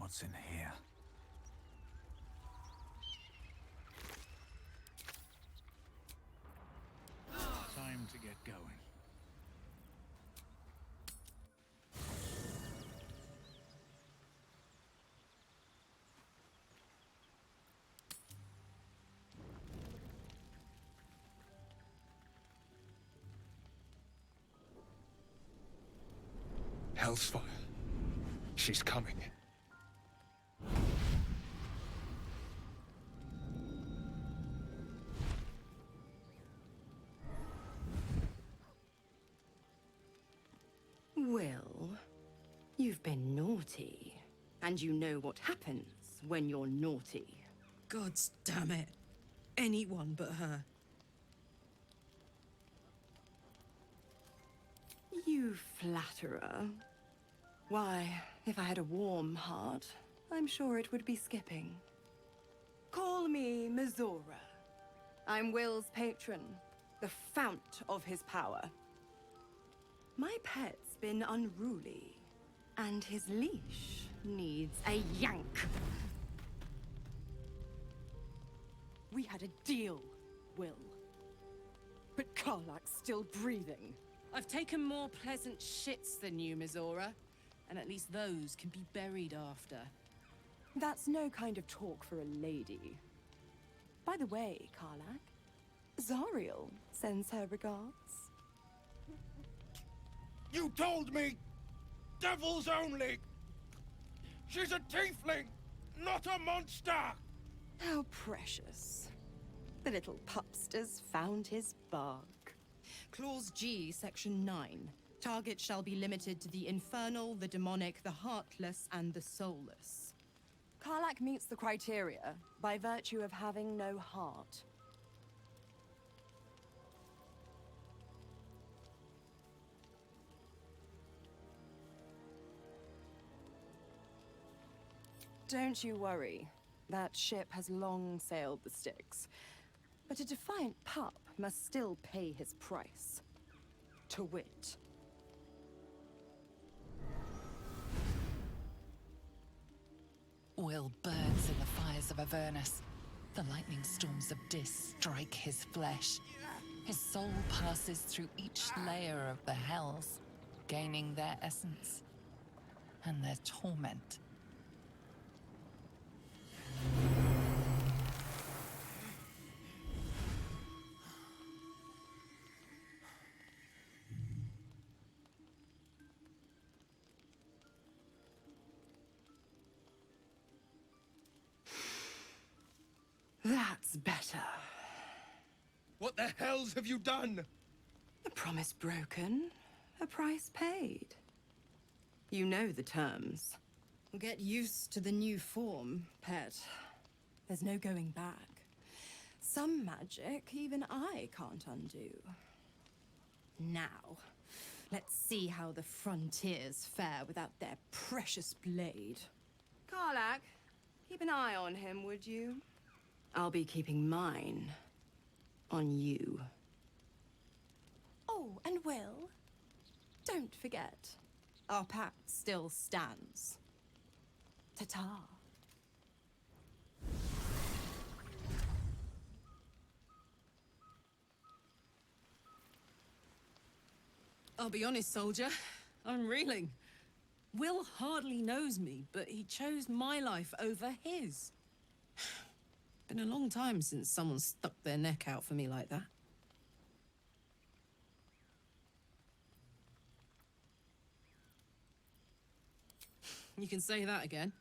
What's in here? Time to get going. Hellsfire. She's coming. Will, you've been naughty. And you know what happens when you're naughty. Gods damn it. Anyone but her. You flatterer. Why, if I had a warm heart, I'm sure it would be skipping. Call me Mizora. I'm Will's patron, the fount of his power. My pet's been unruly, and his leash needs a yank. We had a deal, Will. But Karlak's still breathing. I've taken more pleasant shits than you, Mizora. And at least those can be buried after. That's no kind of talk for a lady. By the way, Karlak, Zariel sends her regards. You told me! Devils only! She's a tiefling, not a monster! How precious. The little pupster's found his bark. Clause G, Section 9. Target shall be limited to the infernal, the demonic, the heartless, and the soulless. Karlak meets the criteria by virtue of having no heart. Don't you worry. That ship has long sailed the Styx. But a defiant pup must still pay his price. To wit. Will burns in the fires of Avernus. The lightning storms of Dis strike his flesh. His soul passes through each layer of the hells, gaining their essence and their torment. That's better. What the hells have you done? A promise broken, a price paid. You know the terms. Get used to the new form, pet. There's no going back. Some magic even I can't undo. Now, let's see how the frontiers fare without their precious blade. Karlak, keep an eye on him, would you? I'll be keeping mine on you. Oh, and Will, don't forget, our pact still stands. Ta-ta. I'll be honest, soldier. I'm reeling. Will hardly knows me, but he chose my life over his. Been a long time since someone stuck their neck out for me like that. You can say that again.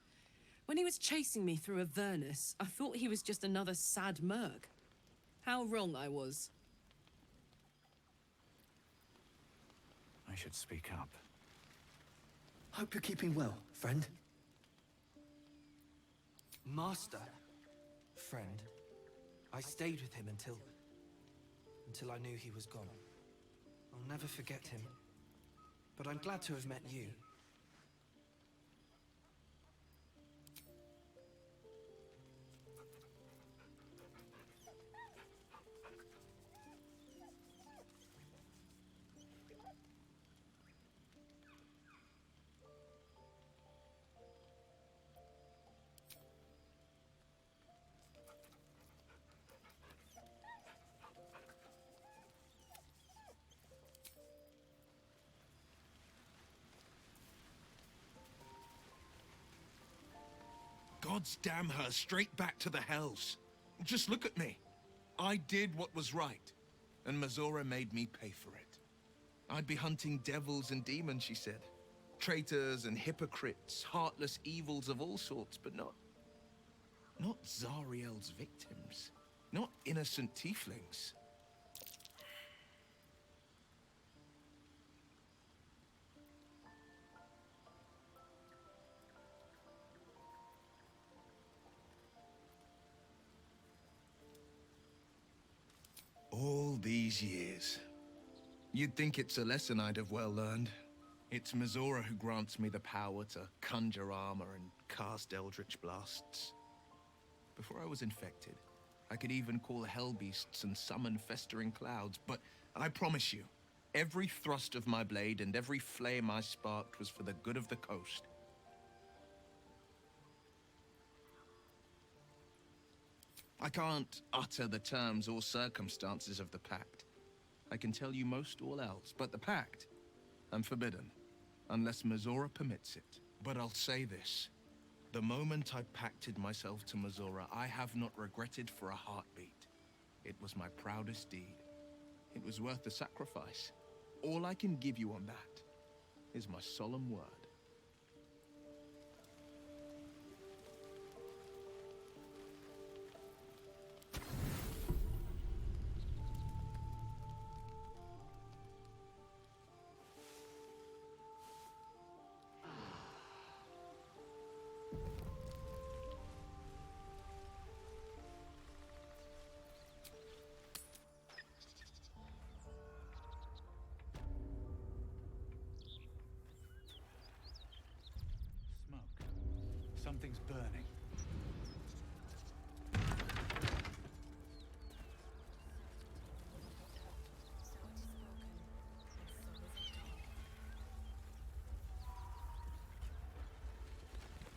When he was chasing me through Avernus, I thought he was just another sad merc. How wrong I was. I should speak up. Hope you're keeping well, friend. Master. Friend. I stayed with him until I knew he was gone. I'll never forget him. But I'm glad to have met you. gods damn her straight back to the hells. Just look at me. I did what was right, and Mazora made me pay for it. I'd be hunting devils and demons, she said. Traitors and hypocrites, heartless evils of all sorts, but not Zariel's victims. Not innocent tieflings. All these years. You'd think it's a lesson I'd have well learned. It's Mazora who grants me the power to conjure armor and cast eldritch blasts. Before I was infected, I could even call hell beasts and summon festering clouds, but I promise you, every thrust of my blade and every flame I sparked was for the good of the coast. I can't utter the terms or circumstances of the pact. I can tell you most all else, but the pact, I'm forbidden, unless Mazora permits it. But I'll say this. The moment I pacted myself to Mazora, I have not regretted for a heartbeat. It was my proudest deed. It was worth the sacrifice. All I can give you on that is my solemn word. Smoke. Something's burning.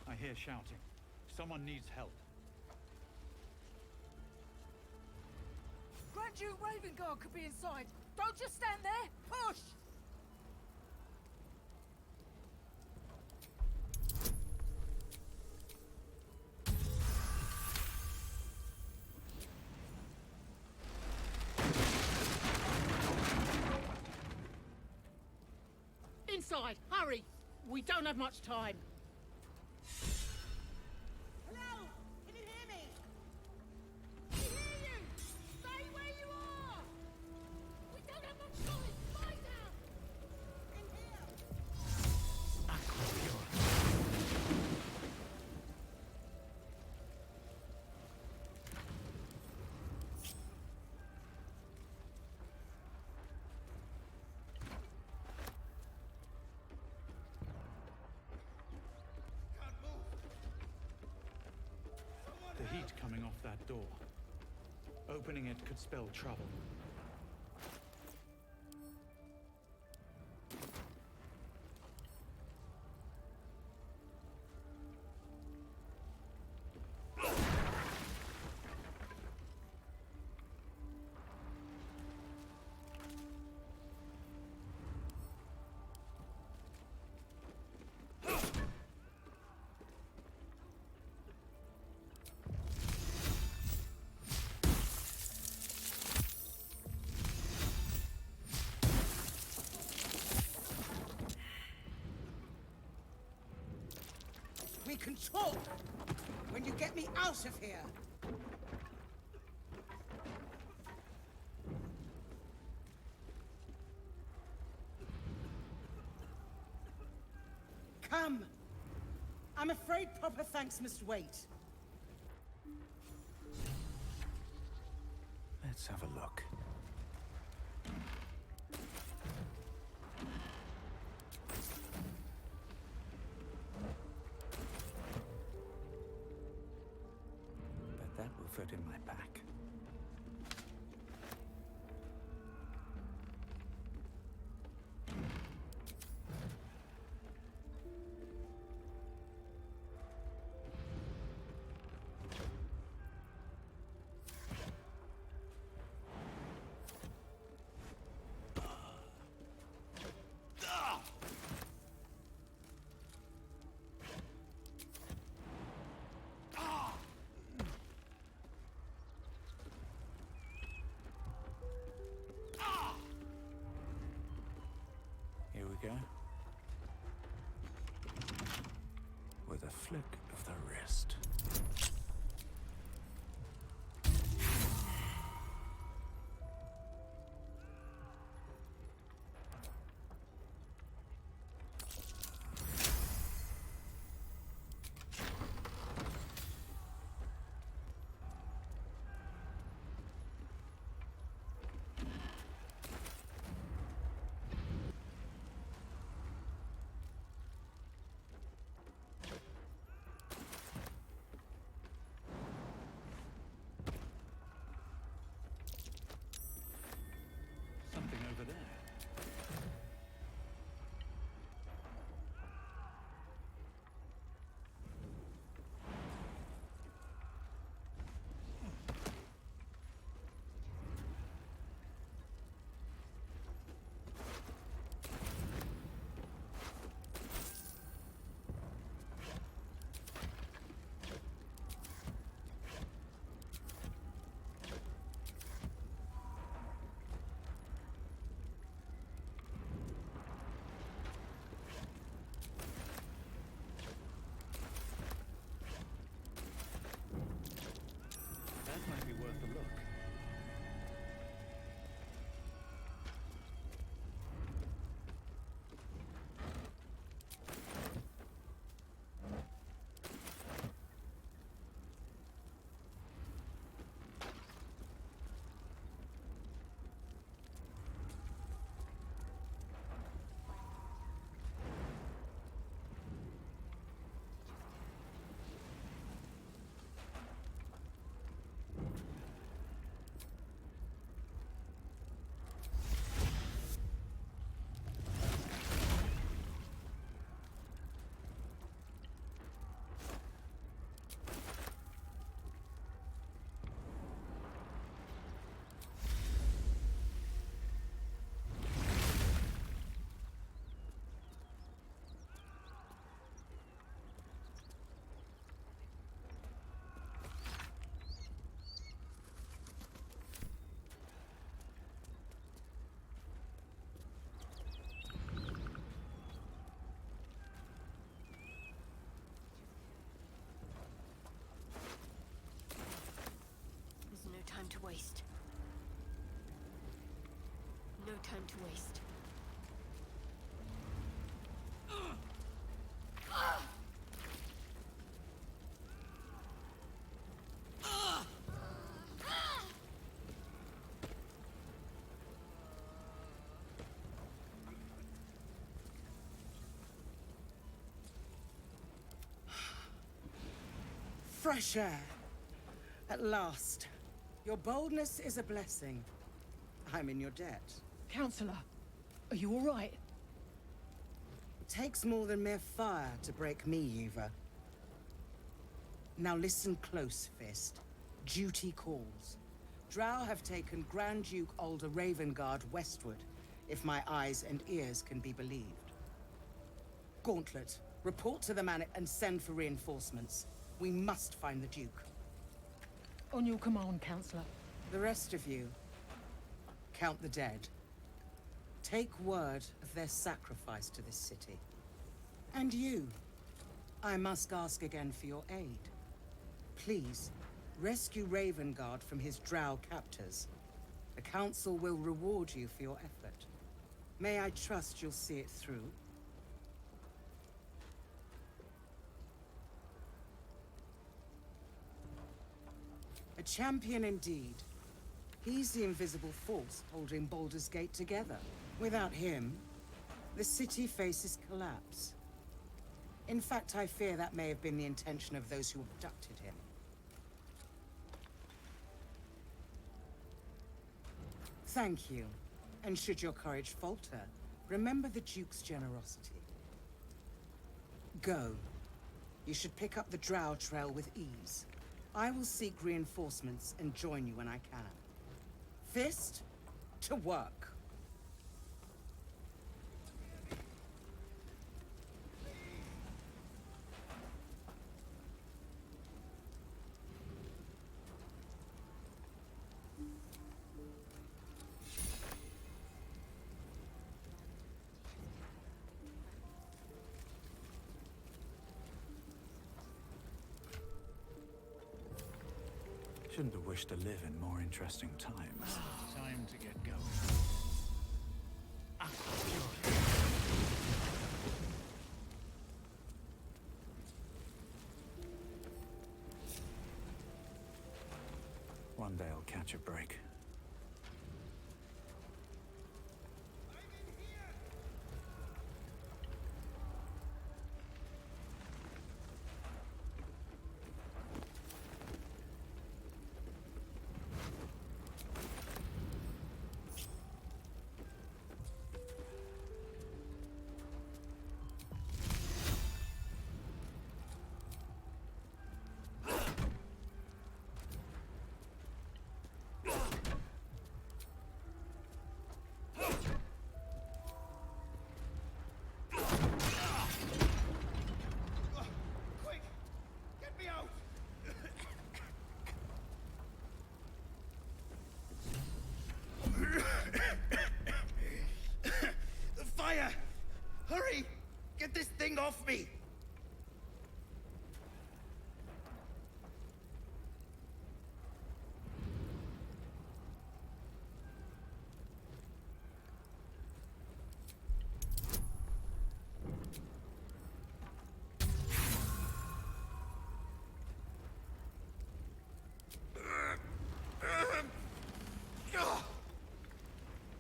I hear shouting. Someone needs help. Grand Duke Ravengard could be inside. Don't just stand there. Push! Inside, hurry! We don't have much time. Hello? Can you hear me? We hear you! Stay where you are! We don't have much time! Fight out! In here! The heat coming off that door. Opening it could spell trouble. We can talk when you get me out of here. Come. I'm afraid proper thanks must wait. Let's have a look. Bet that will fit in my pack. eh? With a flick of the wrist. Something over there. That might be worth a look. There's no time to waste. No time to waste. Fresh air. At last. Your boldness is a blessing. I'm in your debt. Counselor, are you all right? It takes more than mere fire to break me, Yuva. Now listen close, Fist. Duty calls. Drow have taken Grand Duke Alder Ravengard westward, if my eyes and ears can be believed. Gauntlet, report to the Manor and send for reinforcements. We must find the Duke. On your command, Counselor. The rest of you, count the dead. Take word of their sacrifice to this city. And you, I must ask again for your aid. Please, rescue Ravengard from his drow captors. The Council will reward you for your effort. May I trust you'll see it through? A champion indeed. He's the invisible force holding Baulder's Gate together. Without him, the city faces collapse. In fact, I fear that may have been the intention of those who abducted him. Thank you. And should your courage falter, remember the Duke's generosity. Go. You should pick up the Drow trail with ease. I will seek reinforcements and join you when I can. Fist, to work. Shouldn't have wished to live in more interesting times. Time to get going. One day I'll catch a break. Quick! Get me out! The fire! Hurry! Get this thing off me!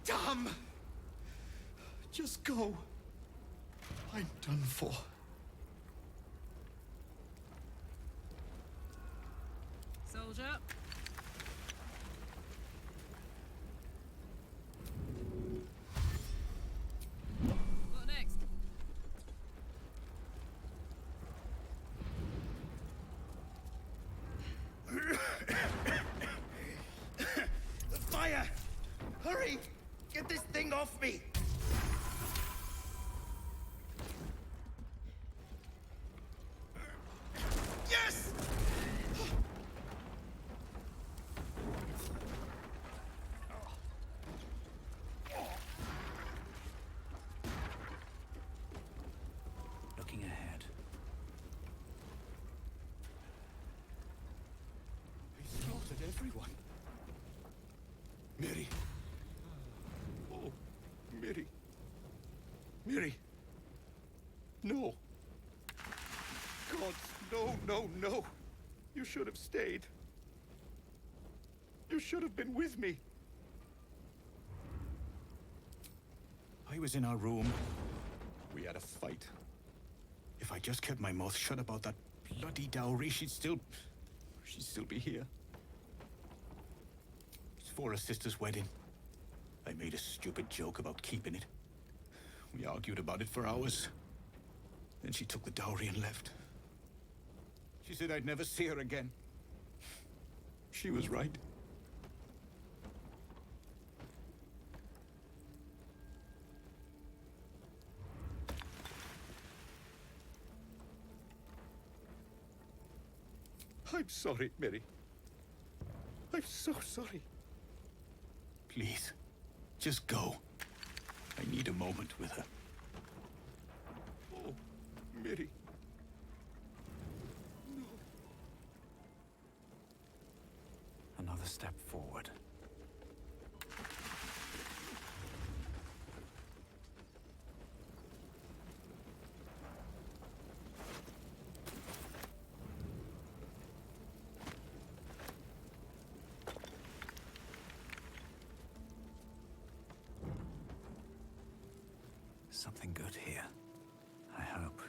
Damn! Just go. I'm done for. Soldier. What next? The fire! Hurry! Get this thing off me! Yes! Looking ahead. He slaughtered everyone. Mary. Oh, Mary. Mary. No. God, no, no, no. You should have stayed. You should have been with me. I was in our room. We had a fight. If I just kept my mouth shut about that bloody dowry, she'd still be here. It's for her sister's wedding. I made a stupid joke about keeping it. We argued about it for hours. Then she took the dowry and left. She said I'd never see her again. She was right. I'm sorry, Mary. I'm so sorry. Please, just go. I need a moment with her. Oh, Mary. Another step forward. Something good here, I hope.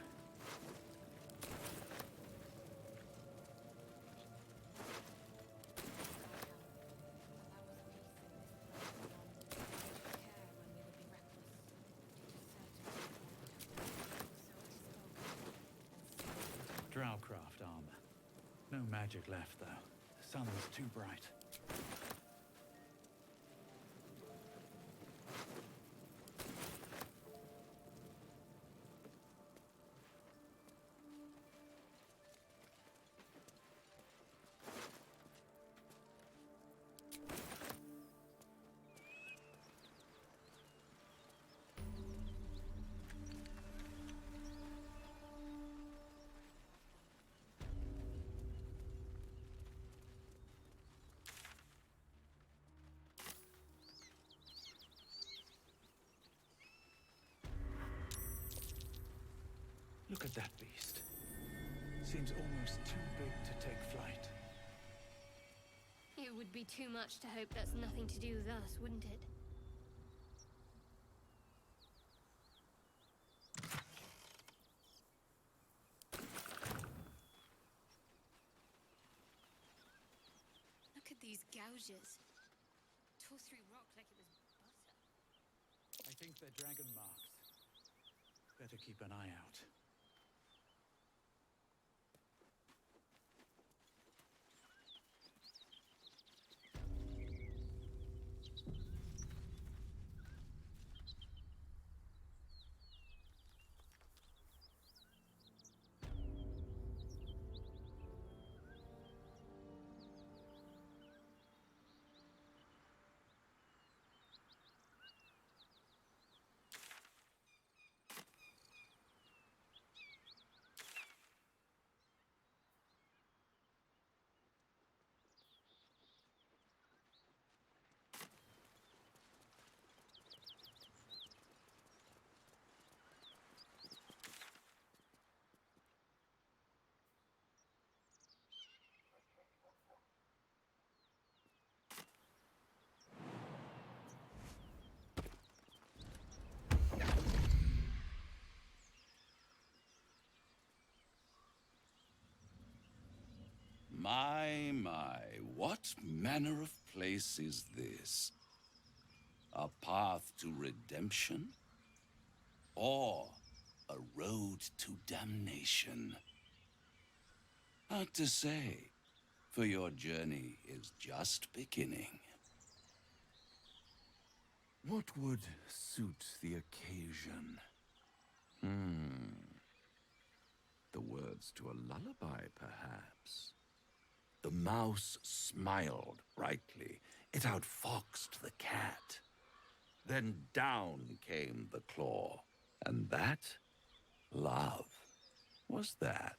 Drowcraft armor. No magic left, though. The sun's too bright. Look at that beast. Seems almost too big to take flight. It would be too much to hope that's nothing to do with us, wouldn't it? Look at these gouges. Tore through rock like it was butter. I think they're dragon marks. Better keep an eye out. My, what manner of place is this? A path to redemption? Or a road to damnation? Hard to say, for your journey is just beginning. What would suit the occasion? The words to a lullaby, perhaps. The mouse smiled brightly. It outfoxed the cat. Then down came the claw. And that? Love. Was that?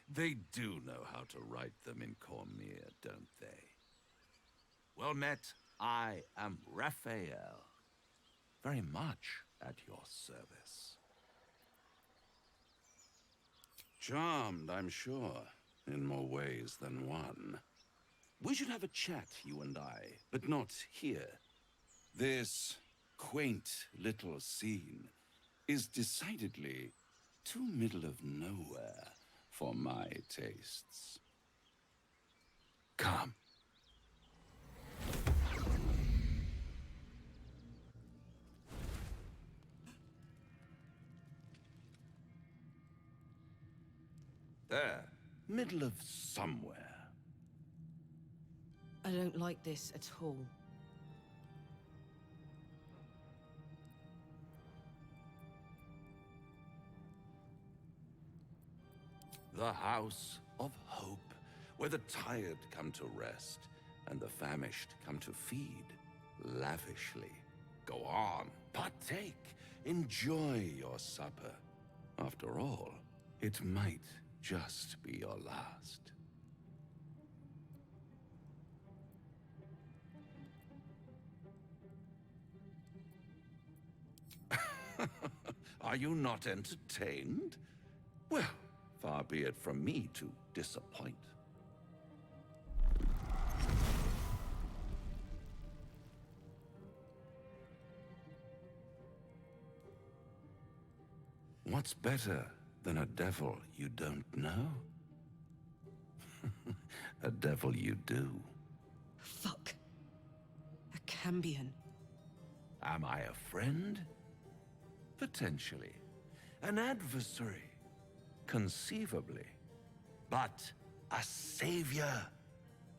They do know how to write them in Cormier, don't they? Well met, I am Raphael. Very much at your service. Charmed, I'm sure, in more ways than one. We should have a chat, you and I, but not here. This quaint little scene is decidedly too middle of nowhere for my tastes. Come. There, middle of somewhere. I don't like this at all. The House of Hope, where the tired come to rest and the famished come to feed lavishly. Go on, partake, enjoy your supper. After all, it might just be your last. Are you not entertained? Well, far be it from me to disappoint. What's better than a devil you don't know? A devil you do. Fuck. A Cambion. Am I a friend? Potentially. An adversary? Conceivably. But a savior?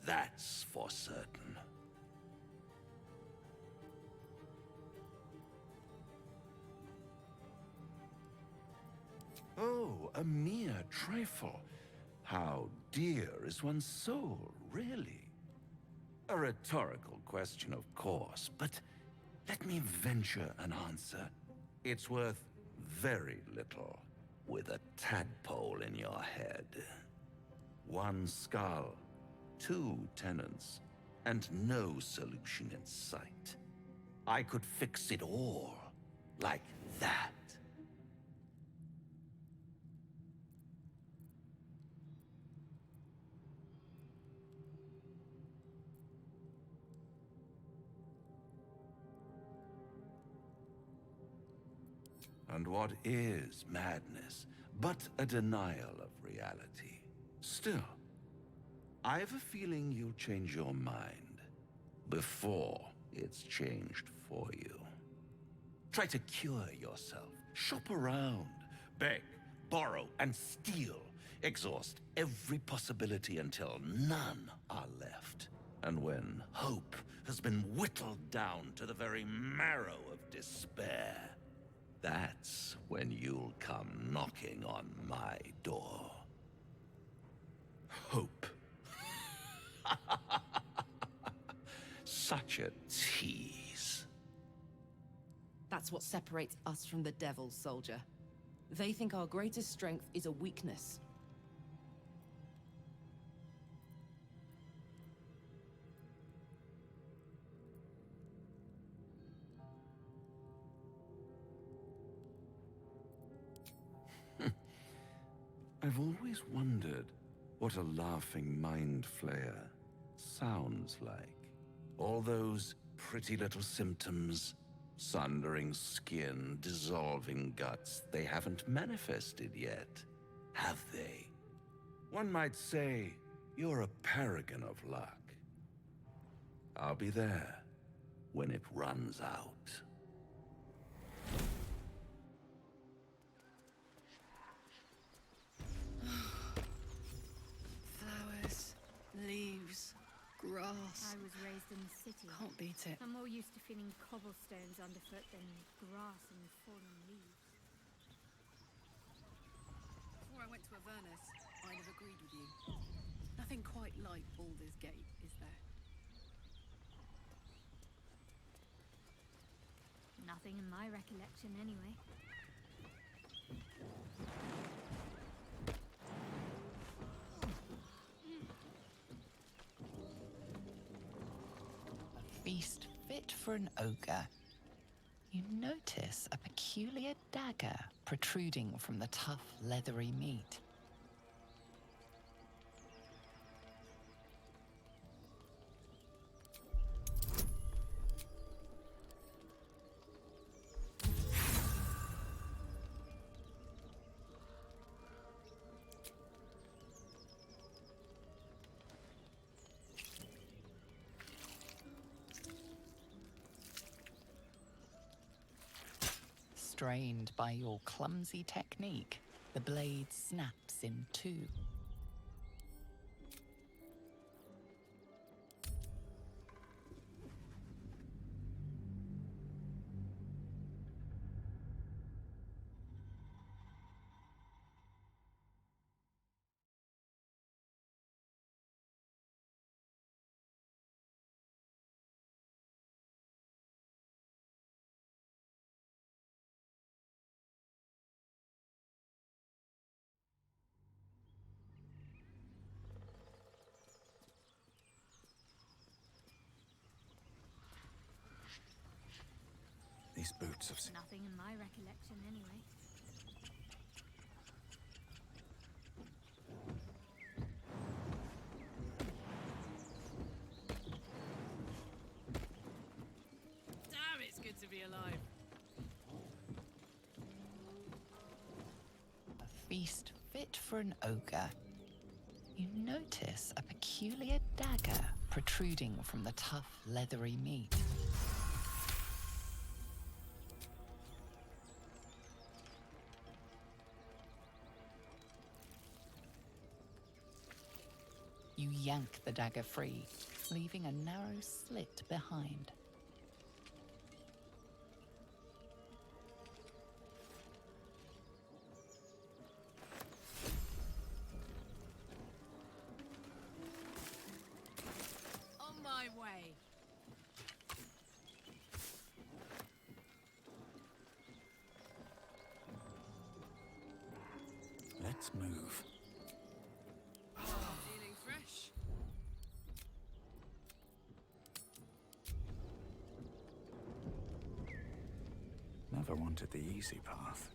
That's for certain. Oh, a mere trifle. How dear is one's soul, really? A rhetorical question, of course, but let me venture an answer. It's worth very little with a tadpole in your head. One skull, two tenants, and no solution in sight. I could fix it all like that. And what is madness but a denial of reality? Still, I have a feeling you'll change your mind before it's changed for you. Try to cure yourself. Shop around. Beg, borrow, and steal. Exhaust every possibility until none are left. And when hope has been whittled down to the very marrow of despair, that's when you'll come knocking on my door. Hope. Such a tease. That's what separates us from the devils, soldier. They think our greatest strength is a weakness. I've always wondered what a laughing mind flayer sounds like. All those pretty little symptoms, sundering skin, dissolving guts, they haven't manifested yet, have they? One might say you're a paragon of luck. I'll be there when it runs out. Flowers, leaves, grass. I was raised in the city. Can't beat it. I'm more used to feeling cobblestones underfoot than grass and fallen leaves. Before I went to Avernus, I'd have agreed with you. Nothing quite like Baulder's Gate, is there? Nothing in my recollection, anyway. A feast fit for an ogre. You notice a peculiar dagger protruding from the tough, leathery meat. Strained by your clumsy technique, the blade snaps in two. These boots have... Nothing in my recollection, anyway. Damn, it's good to be alive. A feast fit for an ogre. You notice a peculiar dagger protruding from the tough, leathery meat. You yank the dagger free, leaving a narrow slit behind. On my way. Let's move. Feeling fresh. Never wanted the easy path.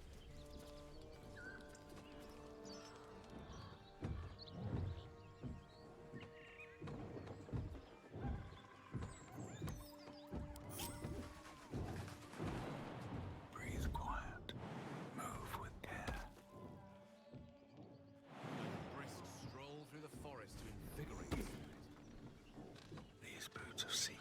Breathe quiet. mercy.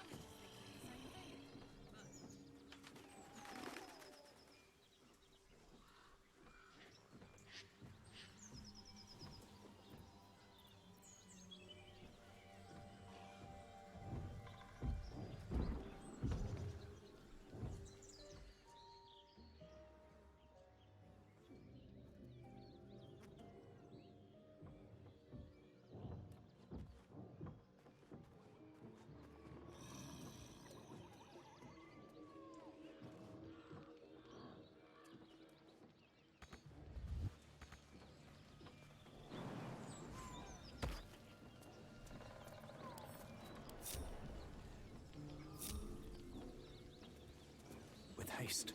With haste.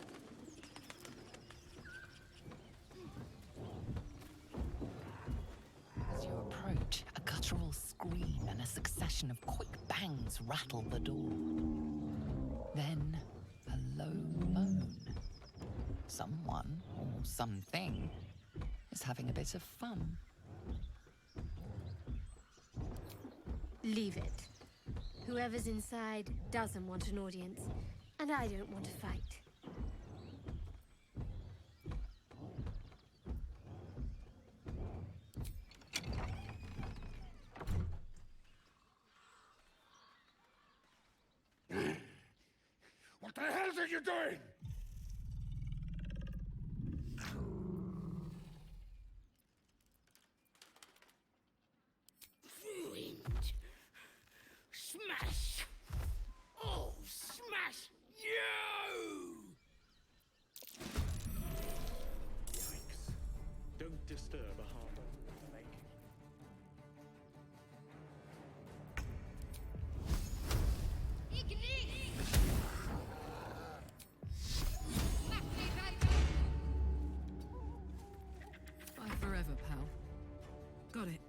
As you approach, a guttural scream and a succession of quick bangs rattle the door. Then, a low moan. Someone, or something, is having a bit of fun. Leave it. Whoever's inside doesn't want an audience, and I don't want to fight. What the hell are you doing? Ruined. Smash. Oh, smash you! Yikes. Don't disturb a harbor. Thank you. Bye forever, pal. Got it.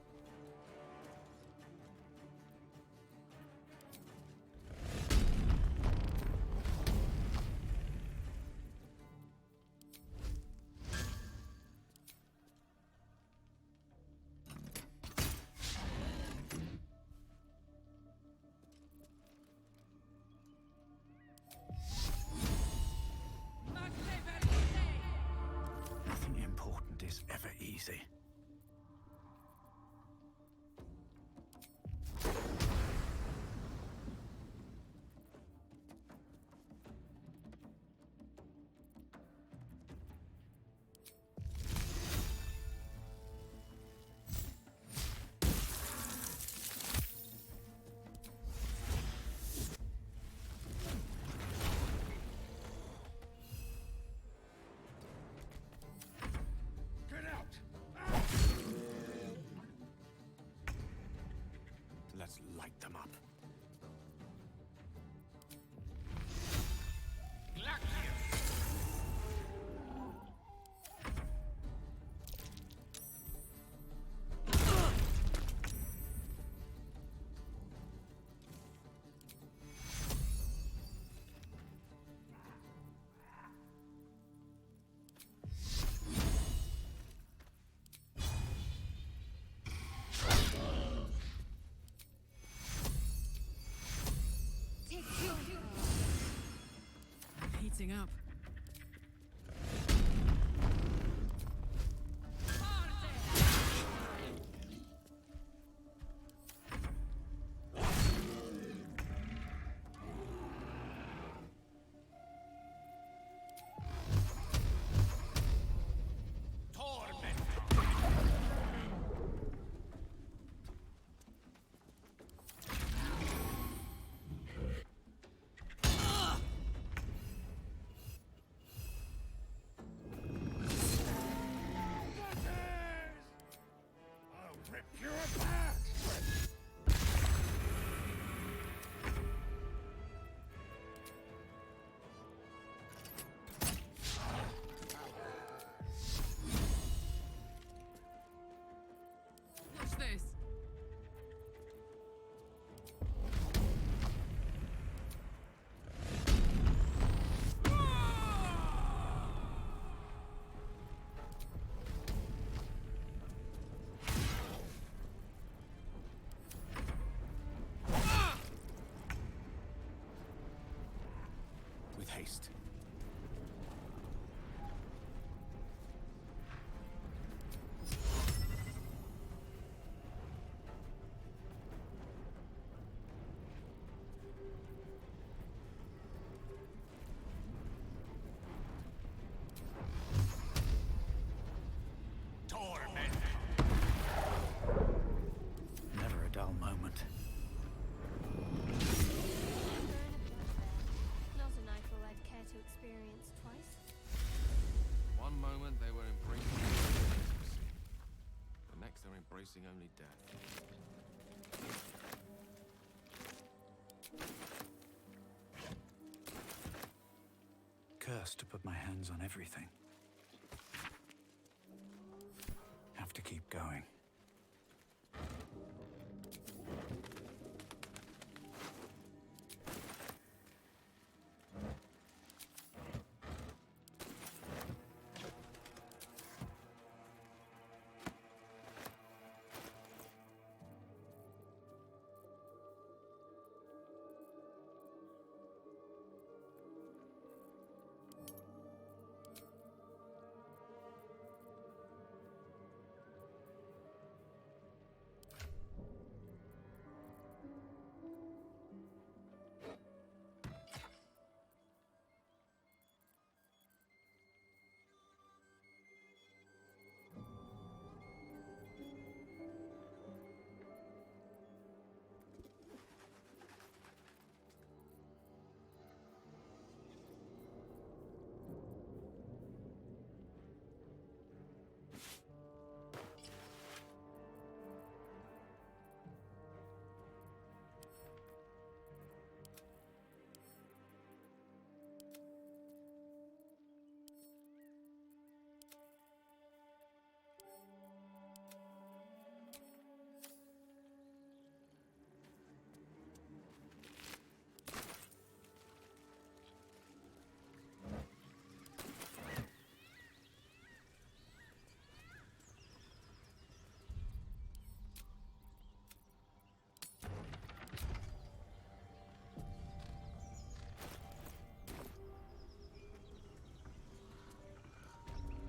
Nothing important is ever easy. Get out! Let's light them up. I'm heating up. haste. Never a dull moment. Not a nightfall I'd care to experience twice. One moment they were embracing intimacy. The next they're embracing only death. Cursed to put my hands on everything. Have to keep going.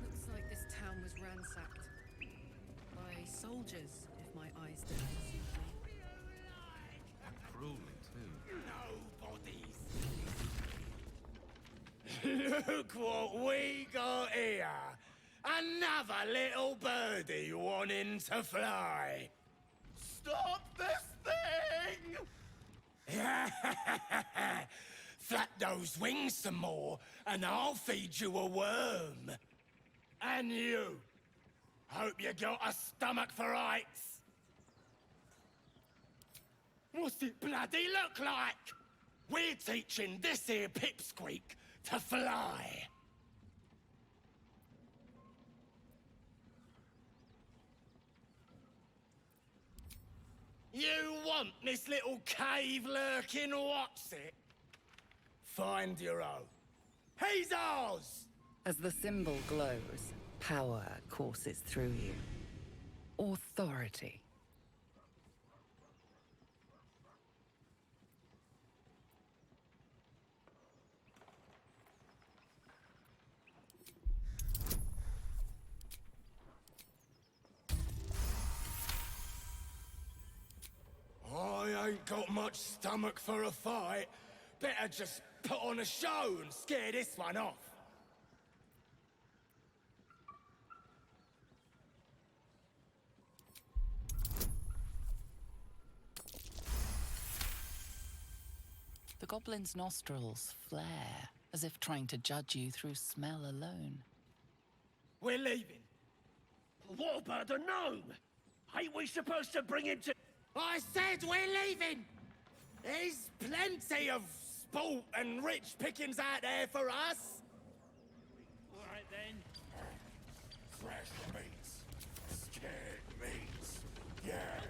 Looks like this town was ransacked. By soldiers, if my eyes don't deceive me. Cruelly, too. Look what we got here! Another little birdie wanting to fly! Stop this thing! Flap those wings some more, and I'll feed you a worm. And you! Hope you got a stomach for heights! What's it bloody look like? We're teaching this here pipsqueak to fly. You want this little cave lurking what's it? Find your own. He's ours! As the symbol glows, power courses through you. Authority. I ain't got much stomach for a fight. Better just put on a show and scare this one off. The goblin's nostrils flare, as if trying to judge you through smell alone. We're leaving. What about the gnome? Ain't we supposed to bring him to... I said we're leaving! There's plenty of sport and rich pickings out there for us! All right, then. Fresh meats. Scared meats. Yes!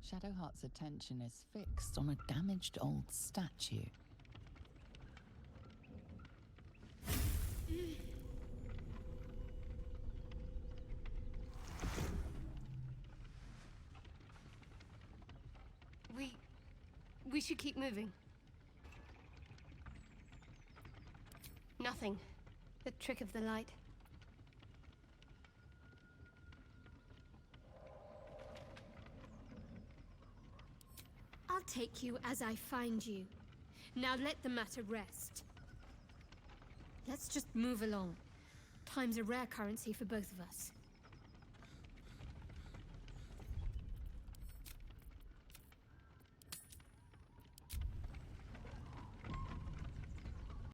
Shadowheart's attention is fixed on a damaged old statue. We should keep moving. Nothing. The trick of the light. I'll take you as I find you. Now let the matter rest. Let's just move along. Time's a rare currency for both of us.